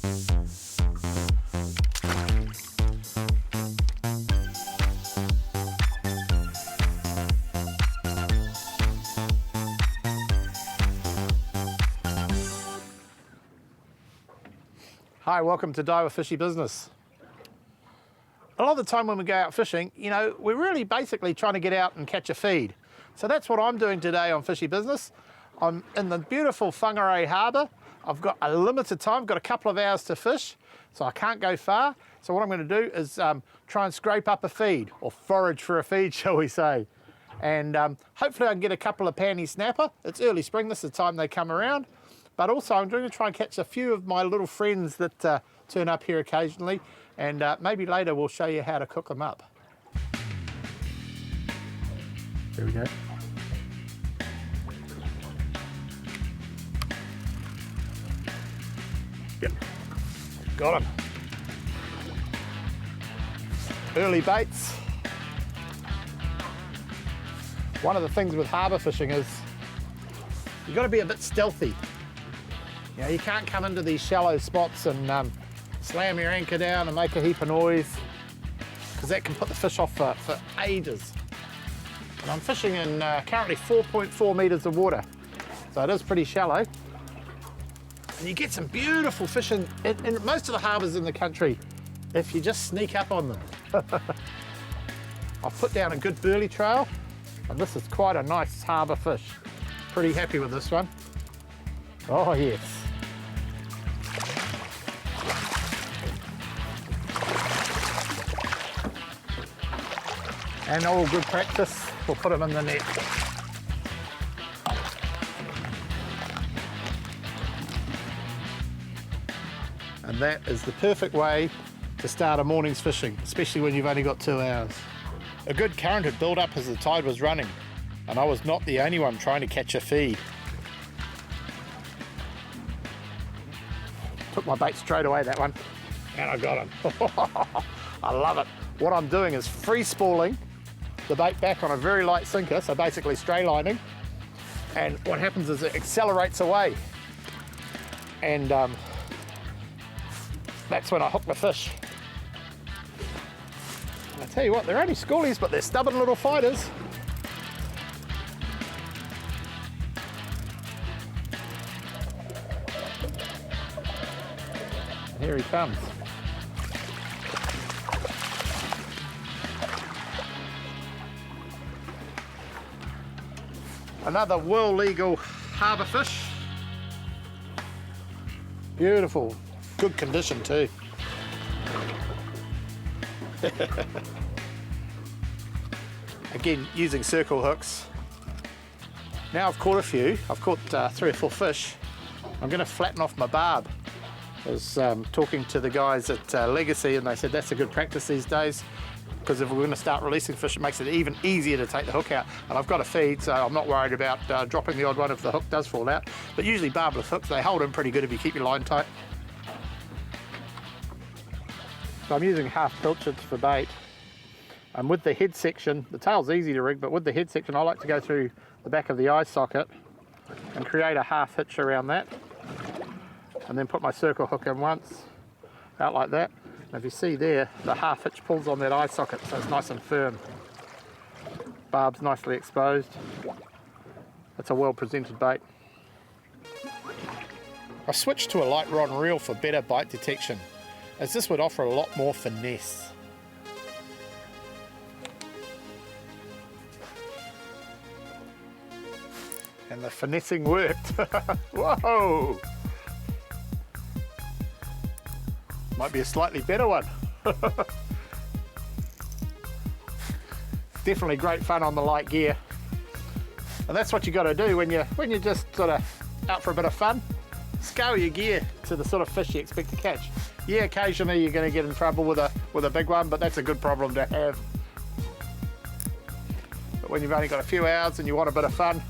Hi, welcome to Dive with Fishy Business. A lot of the time when we go out fishing, you know, we're really basically trying to get out and catch a feed. So that's what I'm doing today on Fishy Business. I'm in the beautiful Whangarei Harbour. I've got a limited time, got a couple of hours to fish, so I can't go far. So what I'm going to do is try and scrape up a feed, or forage for a feed, shall we say. And hopefully I can get a couple of panty snapper. It's early spring, this is the time they come around. But also I'm going to try and catch a few of my little friends that turn up here occasionally, and maybe later we'll show you how to cook them up. There we go. Yep, got him. Early baits. One of the things with harbour fishing is you've got to be a bit stealthy. You know, you can't come into these shallow spots and slam your anchor down and make a heap of noise, because that can put the fish off for ages. And I'm fishing in currently 4.4 metres of water, so it is pretty shallow. And you get some beautiful fish in most of the harbours in the country if you just sneak up on them. I've put down a good burley trail, and this is quite a nice harbour fish. Pretty happy with this one. Oh yes. And all good practice, we'll put them in the net. And that is the perfect way to start a morning's fishing, especially when you've only got 2 hours. A good current had built up as the tide was running, and I was not the only one trying to catch a feed. Took my bait straight away, that one, and I got him. I love it. What I'm doing is free spooling the bait back on a very light sinker, so basically stray lining, and what happens is it accelerates away, and that's when I hook the fish. And I tell you what, they're only schoolies, but they're stubborn little fighters. And here he comes. Another world legal harbour fish. Beautiful, good condition too. Again, using circle hooks. Now I've caught a few, I've caught 3 or 4 fish. I'm going to flatten off my barb. I was talking to the guys at Legacy, and they said that's a good practice these days, because if we're going to start releasing fish, it makes it even easier to take the hook out. And I've got a feed, so I'm not worried about dropping the odd one if the hook does fall out. But usually barbless hooks, they hold in pretty good if you keep your line tight. So I'm using half pilchards for bait. And with the head section, the tail's easy to rig, but with the head section, I like to go through the back of the eye socket and create a half hitch around that. And then put my circle hook in once, out like that. And if you see there, the half hitch pulls on that eye socket, so it's nice and firm. Barb's nicely exposed. That's a well presented bait. I switched to a light rod and reel for better bite detection, as this would offer a lot more finesse. And the finessing worked. Whoa! Might be a slightly better one. Definitely great fun on the light gear. And that's what you got to do when you're just sort of out for a bit of fun. Scale your gear to the sort of fish you expect to catch. Yeah, occasionally you're going to get in trouble with a big one, but that's a good problem to have. But when you've only got a few hours and you want a bit of fun,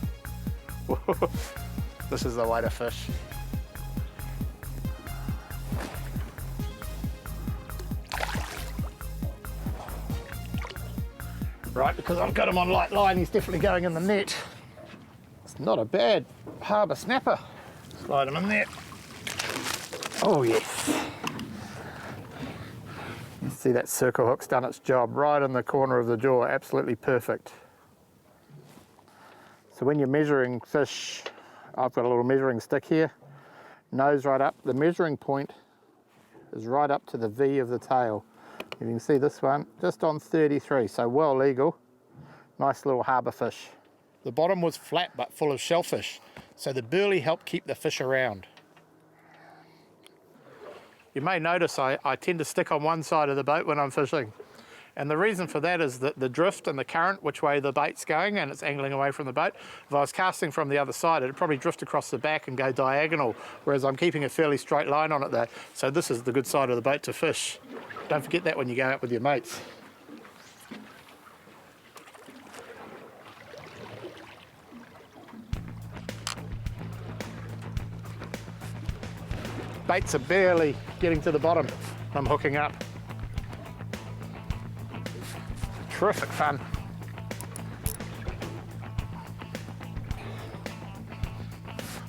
this is the way to fish. Right, because I've got him on light line, he's definitely going in the net. It's not a bad harbour snapper. Slide him in there. Oh yes. See, that circle hook's done its job right in the corner of the jaw, absolutely perfect. So when you're measuring fish, I've got a little measuring stick here, nose right up, the measuring point is right up to the V of the tail. You can see this one just on 33, so well legal. Nice little harbour fish. The bottom was flat but full of shellfish, so the burley helped keep the fish around. You may notice I tend to stick on one side of the boat when I'm fishing. And the reason for that is that the drift and the current, which way the bait's going, and it's angling away from the boat. If I was casting from the other side, it'd probably drift across the back and go diagonal, whereas I'm keeping a fairly straight line on it there. So this is the good side of the boat to fish. Don't forget that when you go out with your mates. Baits are barely getting to the bottom. I'm hooking up. Terrific fun.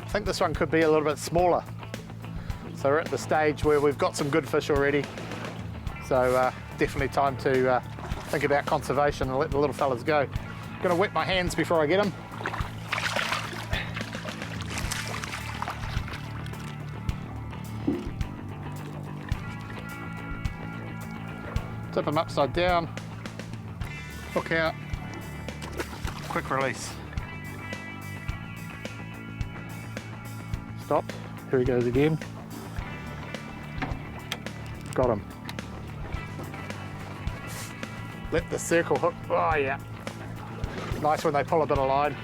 I think this one could be a little bit smaller. So we're at the stage where we've got some good fish already. So definitely time to think about conservation and let the little fellas go. Gonna wet my hands before I get them. Tip them upside down. Hook out, quick release. Stopped, here he goes again. Got him. Let the circle hook, oh yeah. Nice when they pull a bit of line.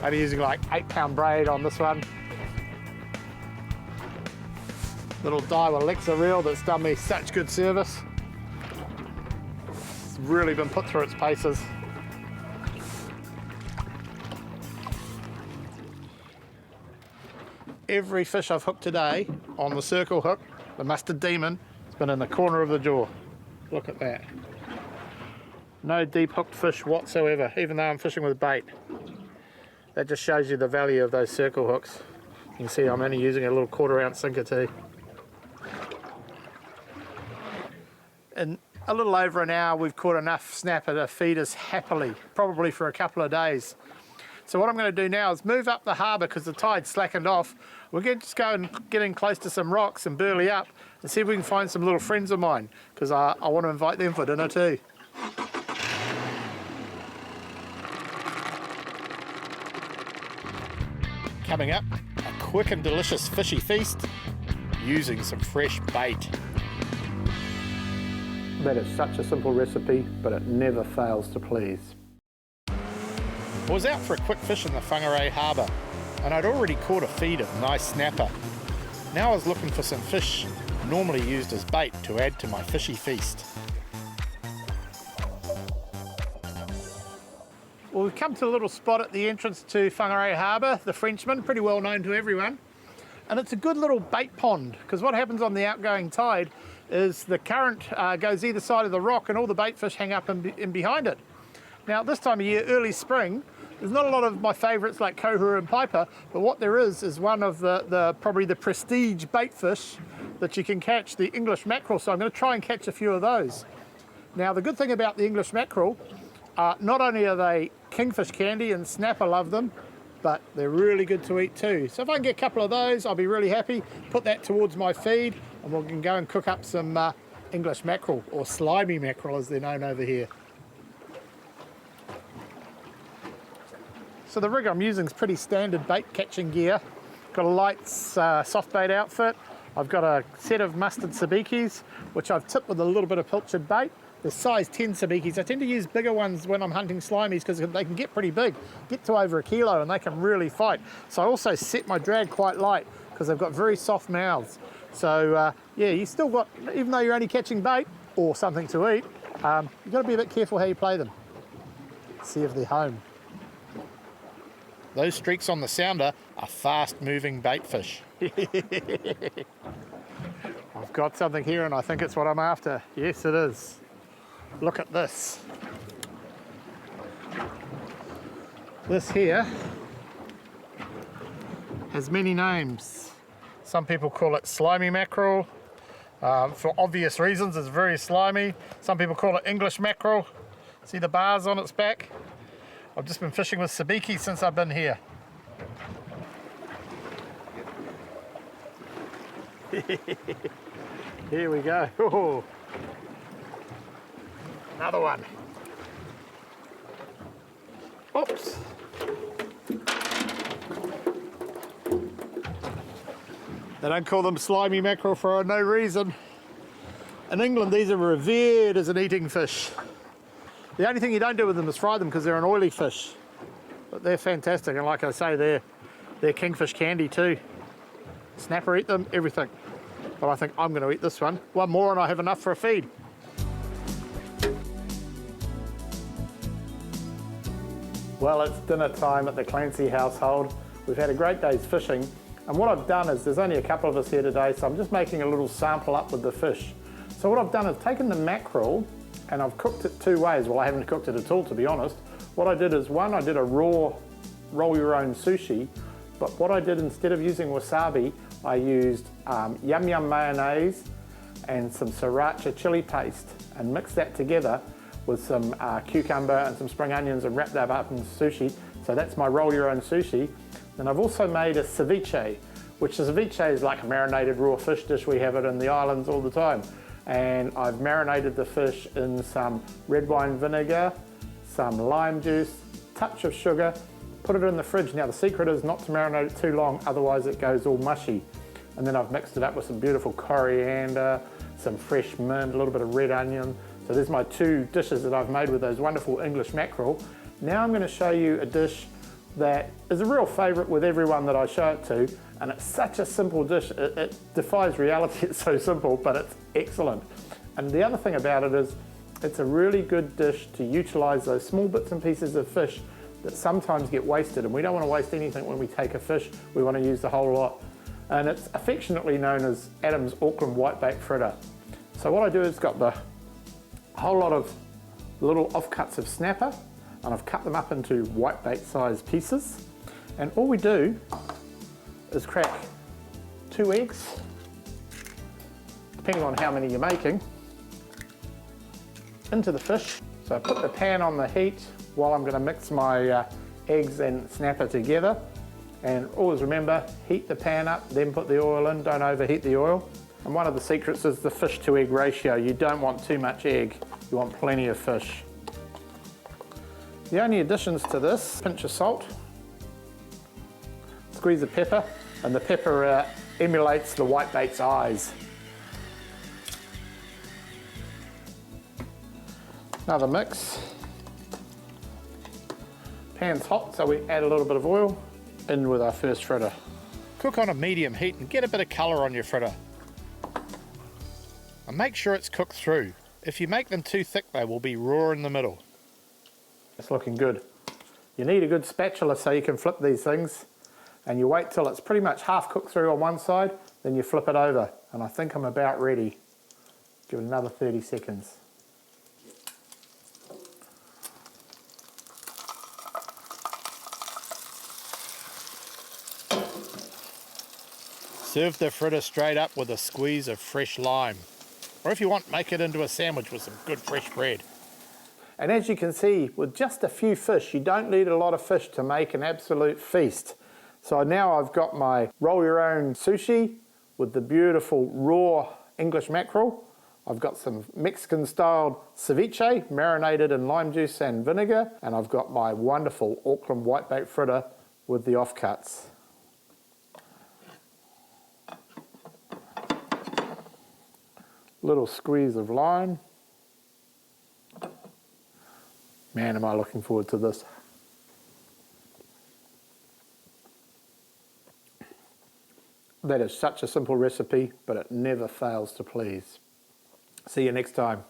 I'm using like 8-pound braid on this one. Little Daiwa Lexa reel that's done me such good service. Really been put through its paces. Every fish I've hooked today on the circle hook, the mustard demon, has been in the corner of the jaw. Look at that. No deep hooked fish whatsoever, even though I'm fishing with bait. That just shows you the value of those circle hooks. You can see I'm only using a little 1/4 ounce sinker too. In a little over an hour, we've caught enough snapper to feed us happily, probably for a couple of days. So what I'm going to do now is move up the harbour because the tide's slackened off. We're going to just go and get in close to some rocks and burley up and see if we can find some little friends of mine, because I want to invite them for dinner too. Coming up, a quick and delicious fishy feast using some fresh bait. That is such a simple recipe, but it never fails to please. I was out for a quick fish in the Whangarei Harbour, and I'd already caught a feed of nice snapper. Now I was looking for some fish normally used as bait to add to my fishy feast. Well, we've come to a little spot at the entrance to Whangarei Harbour, the Frenchman, pretty well known to everyone. And it's a good little bait pond, because what happens on the outgoing tide is the current goes either side of the rock and all the bait fish hang up in behind it. Now, this time of year, early spring, there's not a lot of my favourites like kohuru and piper, but what there is one of probably the prestige bait fish that you can catch, the English mackerel. So I'm going to try and catch a few of those. Now, the good thing about the English mackerel, not only are they kingfish candy and snapper love them, but they're really good to eat too. So if I can get a couple of those, I'll be really happy. Put that towards my feed, and we can go and cook up some English mackerel, or slimy mackerel as they're known over here. So the rig I'm using is pretty standard bait catching gear. Got a light soft bait outfit. I've got a set of mustard sabikis, which I've tipped with a little bit of pilchard bait. The size 10 sabikis. I tend to use bigger ones when I'm hunting slimies because they can get pretty big, get to over 1 kilo, and they can really fight. So I also set my drag quite light because they've got very soft mouths. So yeah, you still got, even though you're only catching bait or something to eat, you've got to be a bit careful how you play them. See if they're home. Those streaks on the sounder are fast-moving bait fish. I've got something here and I think it's what I'm after. Yes, it is. Look at this. This here has many names. Some people call it slimy mackerel. For obvious reasons. It's very slimy. Some people call it English mackerel. See the bars on its back? I've just been fishing with sabiki since I've been here. Here we go. Oh. Another one. Oops. They don't call them slimy mackerel for no reason. In England, these are revered as an eating fish. The only thing you don't do with them is fry them because they're an oily fish. But they're fantastic, and like I say, they're kingfish candy too. Snapper, eat them, everything. But I think I'm going to eat this one. One more and I have enough for a feed. Well, it's dinner time at the Clancy household. We've had a great day's fishing. And what I've done is, there's only a couple of us here today, so I'm just making a little sample up with the fish. So what I've done is taken the mackerel and I've cooked it two ways. Well, I haven't cooked it at all, to be honest. What I did is, one, I did a raw roll your own sushi, but what I did, instead of using wasabi, I used yum yum mayonnaise and some sriracha chili paste and mixed that together with some cucumber and some spring onions and wrapped that up in sushi. So that's my roll your own sushi. Then I've also made a ceviche, which ceviche is like a marinated raw fish dish. We have it in the islands all the time. And I've marinated the fish in some red wine vinegar, some lime juice, touch of sugar, put it in the fridge. Now the secret is not to marinate it too long, otherwise it goes all mushy. And then I've mixed it up with some beautiful coriander, some fresh mint, a little bit of red onion. So there's my two dishes that I've made with those wonderful English mackerel. Now I'm going to show you a dish that is a real favourite with everyone that I show it to, and it's such a simple dish. It defies reality. It's so simple, but it's excellent. And the other thing about it is, it's a really good dish to utilise those small bits and pieces of fish that sometimes get wasted, and we don't want to waste anything when we take a fish. We want to use the whole lot. And it's affectionately known as Adam's Auckland whitebait fritter. So what I do is got the whole lot of little offcuts of snapper, and I've cut them up into whitebait sized pieces. And all we do is crack 2 eggs, depending on how many you're making, into the fish. So I put the pan on the heat while I'm going to mix my eggs and snapper together. And always remember, heat the pan up, then put the oil in, don't overheat the oil. And one of the secrets is the fish to egg ratio. You don't want too much egg, you want plenty of fish. The only additions to this, pinch of salt, squeeze of pepper, and the pepper emulates the whitebait's eyes. Another mix. Pan's hot, so we add a little bit of oil in with our first fritter. Cook on a medium heat and get a bit of colour on your fritter. And make sure it's cooked through. If you make them too thick, they will be raw in the middle. It's looking good. You need a good spatula so you can flip these things, and you wait till it's pretty much half cooked through on one side, then you flip it over. And I think I'm about ready. Give it another 30 seconds. Serve the fritter straight up with a squeeze of fresh lime. Or if you want, make it into a sandwich with some good fresh bread. And as you can see, with just a few fish, you don't need a lot of fish to make an absolute feast. So now I've got my roll your own sushi with the beautiful raw English mackerel. I've got some Mexican styled ceviche marinated in lime juice and vinegar. And I've got my wonderful Auckland whitebait fritter with the offcuts. Little squeeze of lime. Man, am I looking forward to this. That is such a simple recipe, but it never fails to please. See you next time.